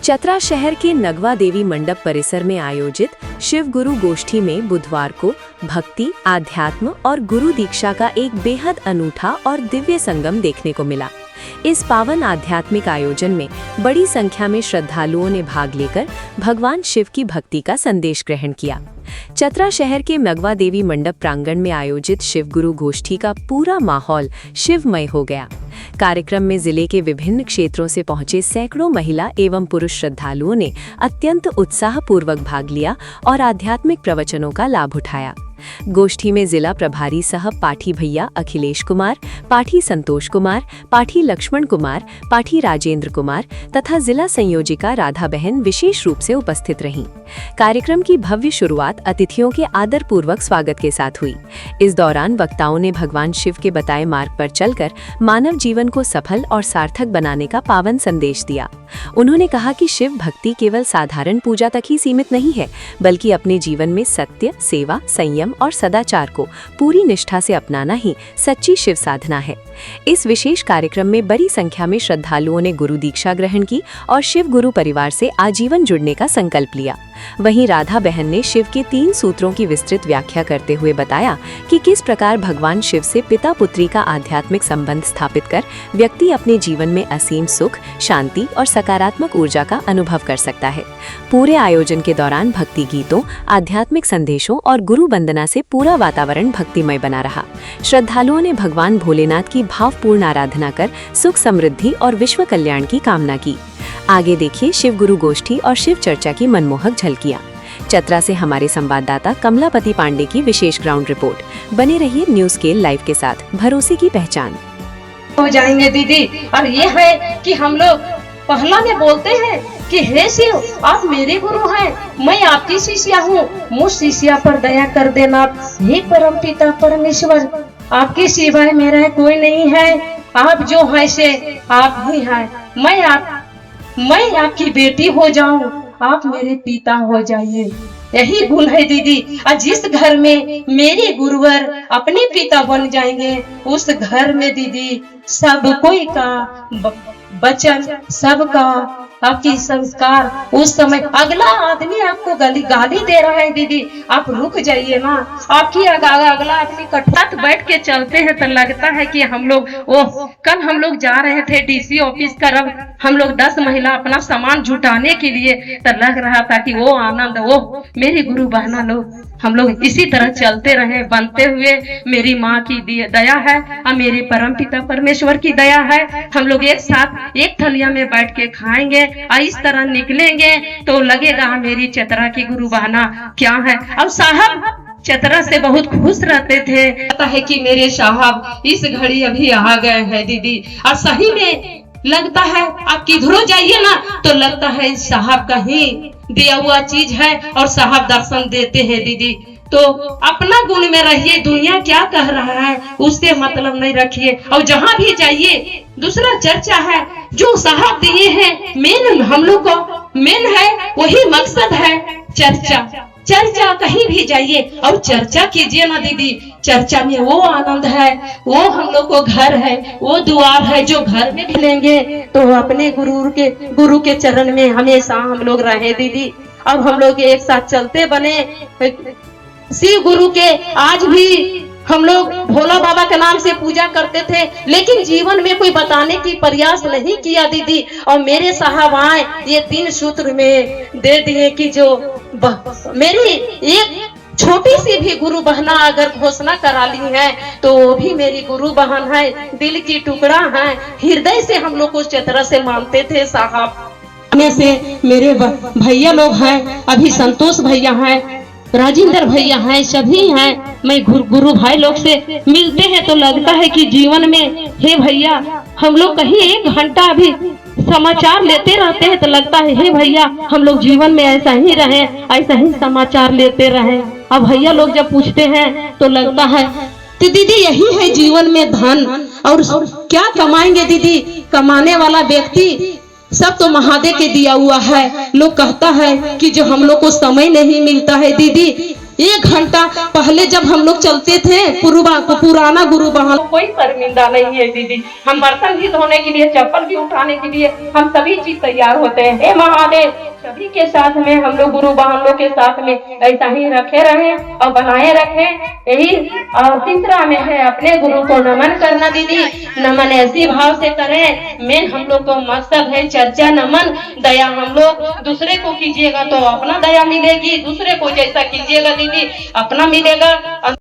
चतरा शहर के नगवा देवी मंडप परिसर में आयोजित शिव गुरु गोष्ठी में बुधवार को भक्ति, आध्यात्म और गुरु दीक्षा का एक बेहद अनूठा और दिव्य संगम देखने को मिला। इस पावन आध्यात्मिक आयोजन में बड़ी संख्या में श्रद्धालुओं ने भाग लेकर भगवान शिव की भक्ति का संदेश ग्रहण किया। चतरा शहर के नगवा देवी मंडप प्रांगण में आयोजित शिव गुरु गोष्ठी का पूरा माहौल शिवमय हो गया। कार्यक्रम में जिले के विभिन्न क्षेत्रों से पहुंचे सैकड़ों महिला एवं पुरुष श्रद्धालुओं ने अत्यंत उत्साहपूर्वक भाग लिया और आध्यात्मिक प्रवचनों का लाभ उठाया। गोष्ठी में जिला प्रभारी सह पाठी भैया अखिलेश कुमार, पाठी संतोष कुमार, पाठी लक्ष्मण कुमार, पाठी राजेंद्र कुमार तथा जिला संयोजिका राधा बहन विशेष रूप से उपस्थित रहीं। कार्यक्रम की भव्य शुरुआत अतिथियों के आदर पूर्वक स्वागत के साथ हुई। इस दौरान वक्ताओं ने भगवान शिव के बताए मार्ग पर चलकर मानव जीवन को सफल और सार्थक बनाने का पावन संदेश दिया। उन्होंने कहा कि शिव भक्ति केवल साधारण पूजा तक ही सीमित नहीं है, बल्कि अपने जीवन में सत्य, सेवा, संयम और सदाचार को पूरी निष्ठा से अपनाना ही सच्ची शिव साधना है। इस विशेष कार्यक्रम में बड़ी संख्या में श्रद्धालुओं ने गुरु दीक्षा ग्रहण की और शिव गुरु परिवार से आजीवन जुड़ने का संकल्प लिया। वहीं राधा बहन ने शिव के 3 सूत्रों की विस्तृत व्याख्या करते हुए बताया कि किस प्रकार भगवान शिव से पिता पुत्री का आध्यात्मिक संबंध स्थापित कर व्यक्ति अपने जीवन में असीम सुख, शांति और सकारात्मक ऊर्जा का अनुभव कर सकता है। पूरे आयोजन के दौरान भक्ति गीतों, आध्यात्मिक संदेशों और गुरु वंदना से पूरा वातावरण भक्तिमय बना रहा। श्रद्धालुओं ने भगवान भोलेनाथ की भावपूर्ण आराधना कर सुख, समृद्धि और विश्व कल्याण की कामना की। आगे देखिए शिव गुरु गोष्ठी और शिव चर्चा की मनमोहक झलकियां। चतरा से हमारे संवाददाता कमलापति पांडे की विशेष ग्राउंड रिपोर्ट। बने रहिए न्यूज़ स्केल लाइव के साथ, भरोसे की पहचान। हो जाएंगे दीदी। और ये है कि हम लोग पहला में बोलते हैं कि हे शिव, आप मेरे गुरु हैं, मैं आपकी शिष्या हूँ, मुझ शिष्या पर दया कर देना। हे परम पिता परमेश्वर, आपके सिवाय मेरा कोई नहीं है, आप जो है से आप ही हैं। मैं आपकी बेटी हो जाऊं, आप मेरे पिता हो जाइए। यही गुण है दीदी। और जिस घर में मेरे गुरुवर अपने पिता बन जाएंगे, उस घर में दीदी सब कोई का वचन, सबका आपकी संस्कार, उस समय अगला आदमी आपको गाली दे रहा है दीदी, आप रुक जाइए ना। आपकी अगला आदमी कटपट बैठ के चलते हैं तो लगता है कि हम लोग कल हम लोग जा रहे थे डीसी ऑफिस तरफ, हम लोग 10 महिला अपना सामान जुटाने के लिए, तो लग रहा था कि वो आनंद, वो मेरी गुरु बहना लोग हम लोग इसी तरह चलते रहे बनते हुए। मेरी माँ की दया है और मेरे परम पिता परमेश्वर की दया है। हम लोग एक साथ एक थलिया में बैठ के खाएंगे और इस तरह निकलेंगे तो लगेगा मेरी चतरा की गुरु बहना क्या है। अब साहब चतरा से बहुत खुश रहते थे, पता है कि मेरे साहब इस घड़ी अभी आ गए हैं दीदी। और सही में लगता है आप किधरों जाइए ना तो लगता है साहब का ही दिया हुआ चीज है और साहब दर्शन देते हैं दीदी। तो अपना गुण में रहिए, दुनिया क्या कह रहा है उससे मतलब नहीं रखिए। और जहाँ भी जाइए दूसरा चर्चा है, जो साहब दिए हैं मेन हम लोग को मेन है, वही मकसद है चर्चा। चर्चा कहीं भी जाइए और चर्चा कीजिए ना दीदी। चर्चा में वो आनंद है, वो हम लोग को घर है, वो द्वार है जो घर में भी लेंगे तो अपने गुरु के चरण में हमेशा हम लोग रहे दीदी। अब हम लोग एक साथ चलते बने शिव गुरु के। आज भी हम लोग भोला बाबा के नाम से पूजा करते थे, लेकिन जीवन में कोई बताने की प्रयास नहीं किया दीदी। और मेरे साहब आए ये 3 सूत्र में दे दिए कि जो मेरी एक छोटी सी भी गुरु बहना अगर घोषणा करा ली है तो वो भी मेरी गुरु बहन है, दिल की टुकड़ा है, हृदय से हम लोग उस चतरा से मानते थे। साहब में से मेरे भैया लोग हैं, अभी संतोष भैया हैं, राजेंद्र भैया हैं, सभी हैं। मैं गुरु भाई लोग से मिलते हैं तो लगता है कि जीवन में हे भैया हम लोग कहीं 1 घंटा भी समाचार लेते रहते हैं तो लगता है हे भैया हम लोग जीवन में ऐसा ही रहे, ऐसा ही समाचार लेते रहे। अब भैया लोग जब पूछते हैं तो लगता है तो दीदी यही है जीवन में धन। और क्या कमाएंगे दीदी, कमाने वाला व्यक्ति सब तो महादेव के दिया हुआ है। लोग कहता है कि जो हम लोग को समय नहीं मिलता है दीदी, 1 घंटा पहले जब हम लोग चलते थे पुराना गुरु बहान, कोई शर्मिंदा नहीं है दीदी। हम बर्तन भी धोने के लिए, चप्पल भी उठाने के लिए, हम सभी चीज तैयार होते हैं। हे महादेव सभी के साथ में, हम लोग गुरु बहानों के साथ में ऐसा ही रखे रहे और बनाए रखे यही। और तीसरा में है अपने गुरु को नमन करना दीदी। नमन ऐसी भाव से करें, मेन हम लोग को मकसद है चर्चा नमन दया। हम लोग दूसरे को कीजिएगा तो अपना दया मिलेगी, दूसरे को जैसा कीजिएगा दीदी अपना मिलेगा।